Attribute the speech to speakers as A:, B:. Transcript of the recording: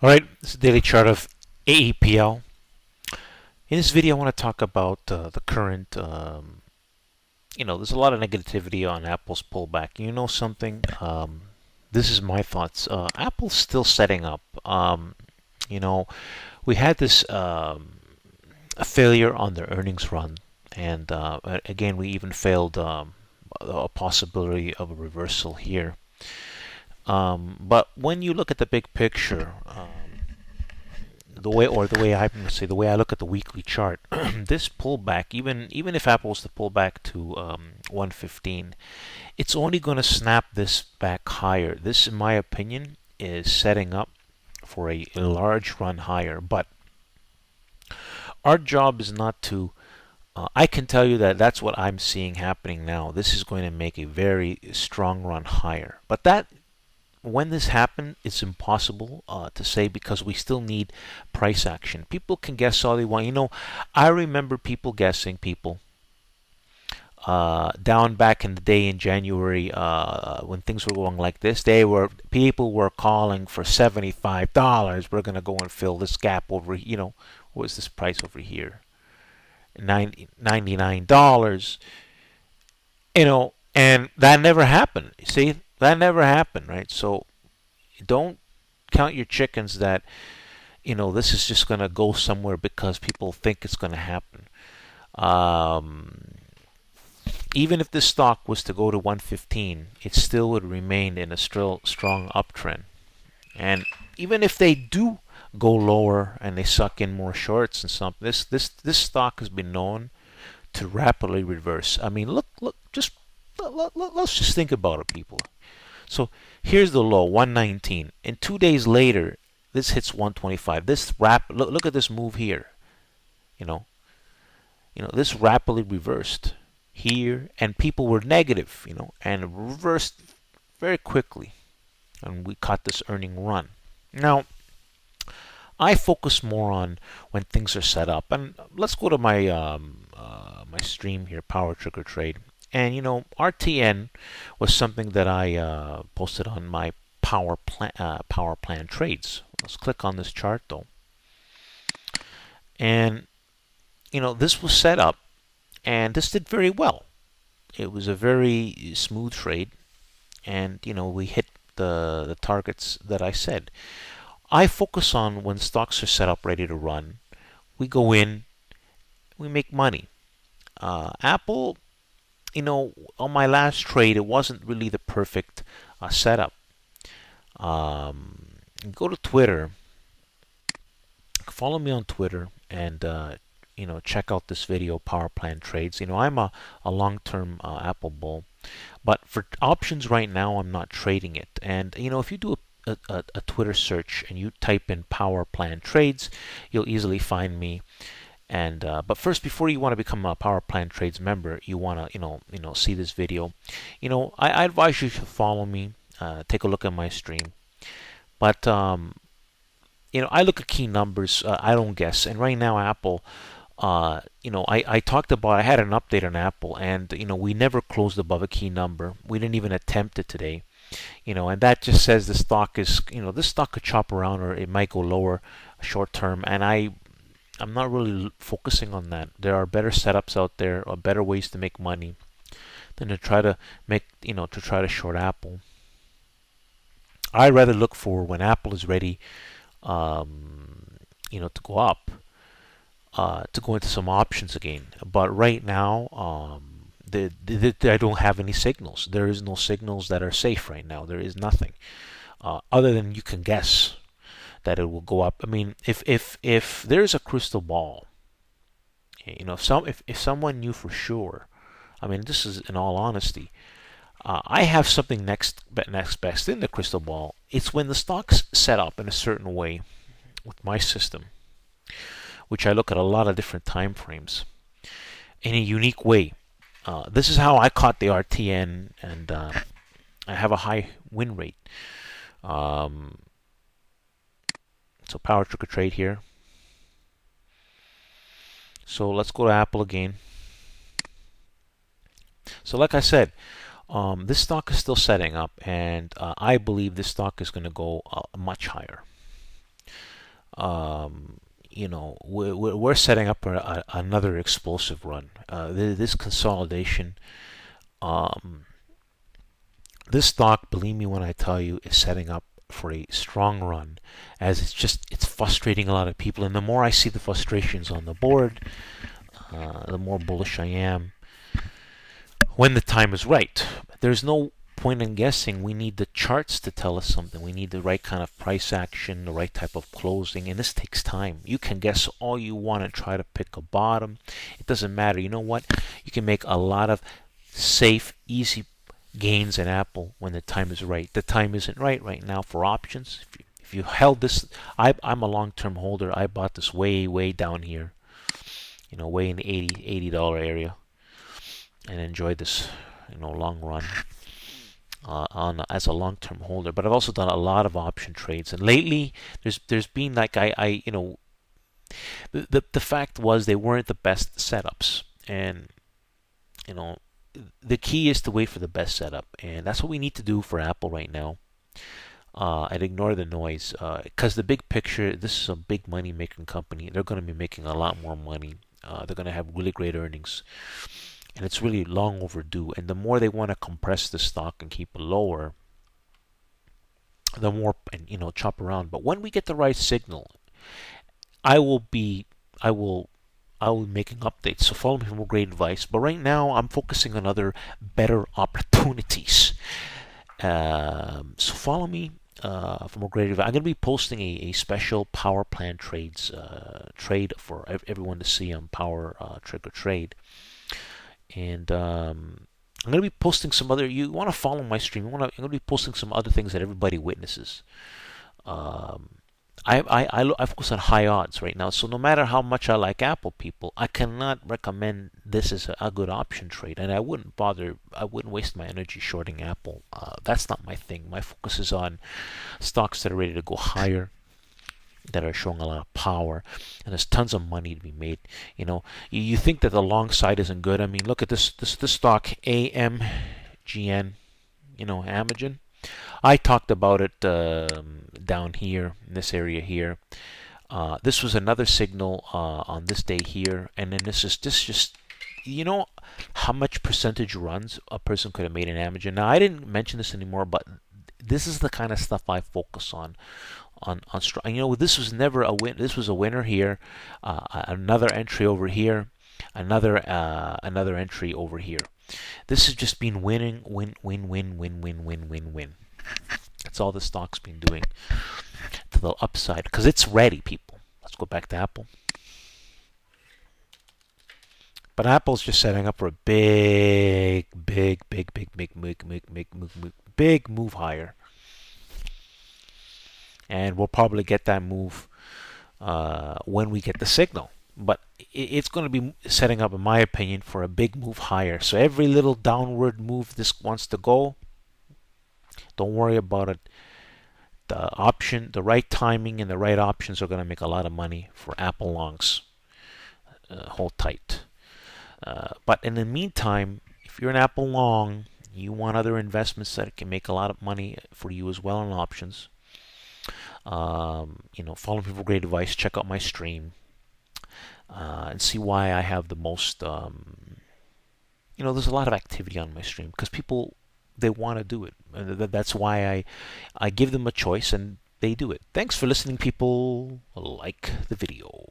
A: All right, this is the daily chart of AAPL. In this video, I want to talk about the current. There's a lot of negativity on Apple's pullback. You know something? This is my thoughts. Apple's still setting up. You know, we had this a failure on their earnings run, and again, we even failed a possibility of a reversal here. But when you look at the big picture, the way I look at the weekly chart, this pullback, even if Apple was to pull back to 115, it's only going to snap this back higher. This, in my opinion, is setting up for a large run higher. But our job is not to. I can tell you that that's what I'm seeing happening now. This is going to make a very strong run higher. But that when this happened, it's impossible to say because we still need price action. People can guess all they want. I remember people guessing, down back in the day in January when things were going like this. People were calling for $75. We're going to go and fill this gap over. What was this price over here? $99. And that never happened. See, that never happened, right? So don't count your chickens that this is just going to go somewhere because people think it's going to happen. Even if this stock was to go to 115, it still would remain in a strong uptrend. And even if they do go lower and they suck in more shorts and something, this stock has been known to rapidly reverse. I mean, let's just think about it, people. So here's the low, 119, and 2 days later, this hits 125. Look at this move here. This rapidly reversed here, and people were negative, and reversed very quickly, and we caught this earning run. Now, I focus more on when things are set up, and let's go to my my stream here, Power Trigger Trade. And RTN was something that I posted on my power plan trades. Let's click on this chart though, and this was set up, and this did very well. It was a very smooth trade, and we hit the targets that I said. I focus on when stocks are set up ready to run. We go in, we make money. Apple, on my last trade, it wasn't really the perfect setup. Go to Twitter, follow me on Twitter, and check out this video, Power Plan Trades. I'm a long-term Apple bull, but for options right now, I'm not trading it. And if you do a Twitter search and you type in Power Plan Trades, you'll easily find me. And but first, before you want to become a Power Plan Trades member, you want to see this video. I advise you to follow me, take a look at my stream. But I look at key numbers. I don't guess. And right now, Apple. I talked about. I had an update on Apple, and we never closed above a key number. We didn't even attempt it today. And that just says the stock is. This stock could chop around, or it might go lower short term. And I'm not really focusing on that. There are better setups out there, or better ways to make money than to try to short Apple. I'd rather look for when Apple is ready, to go up, to go into some options again. But right now, I don't have any signals. There is no signals that are safe right now. There is nothing other than you can guess that it will go up. I mean, if there's a crystal ball, if someone knew for sure, I mean, this is in all honesty, I have something next best in the crystal ball. It's when the stock's set up in a certain way with my system, which I look at a lot of different time frames in a unique way. This is how I caught the RTN, and I have a high win rate. So Power Trigger Trade here. So let's go to Apple again. So like I said, this stock is still setting up, and I believe this stock is going to go much higher. we're setting up another explosive run. This consolidation, um, this stock, believe me when I tell you, is setting up for a strong run, as it's frustrating a lot of people. And the more I see the frustrations on the board, the more bullish I am when the time is right. There's no point in guessing. We need the charts to tell us something. We need the right kind of price action, the right type of closing, and this takes time. You can guess all you want and try to pick a bottom. It doesn't matter. You know what? You can make a lot of safe, easy gains in Apple when the time is right. The time isn't right now for options. If you held this, I'm a long-term holder. I bought this way down here, way in the $80 area, and enjoyed this, long run on as a long-term holder. But I've also done a lot of option trades, and lately there's been like the fact was they weren't the best setups, and the key is to wait for the best setup, and that's what we need to do for Apple right now. And ignore the noise, because the big picture, this is a big money making company. They're going to be making a lot more money. They're going to have really great earnings, and it's really long overdue. And the more they want to compress the stock and keep it lower, the more, and chop around. But when we get the right signal, I will be making updates. So follow me for more great advice. But right now, I'm focusing on other better opportunities. So follow me for more great advice. I'm going to be posting a special power plan trade for everyone to see on Power Trigger Trade. And I'm going to be posting some other. You want to follow my stream? I'm going to be posting some other things that everybody witnesses. I focus on high odds right now. So no matter how much I like Apple, people, I cannot recommend this as a good option trade, and I wouldn't waste my energy shorting Apple. That's not my thing. My focus is on stocks that are ready to go higher, that are showing a lot of power, and there's tons of money to be made. You think that the long side isn't good. I mean, look at this stock, AMGN, Amagen. I talked about it down here in this area here. This was another signal on this day here, and then this just how much percentage runs a person could have made in Amagen. Now I didn't mention this anymore, but this is the kind of stuff I focus on. This was never a win. This was a winner here, another entry over here, another entry over here. This has just been winning, win. That's all the stock's been doing to the upside, because it's ready, people. Let's go back to Apple. But Apple's just setting up for a big move higher. And we'll probably get that move when we get the signal. But it's going to be setting up, in my opinion, for a big move higher. So every little downward move this wants to go, don't worry about it. The right timing and the right options are going to make a lot of money for Apple longs. Hold tight. But in the meantime, if you're an Apple long, you want other investments that can make a lot of money for you as well on options. Follow me for great advice. Check out my stream and see why I have the most. There's a lot of activity on my stream because people, they want to do it. That's why I give them a choice and they do it. Thanks for listening, people. Like the video.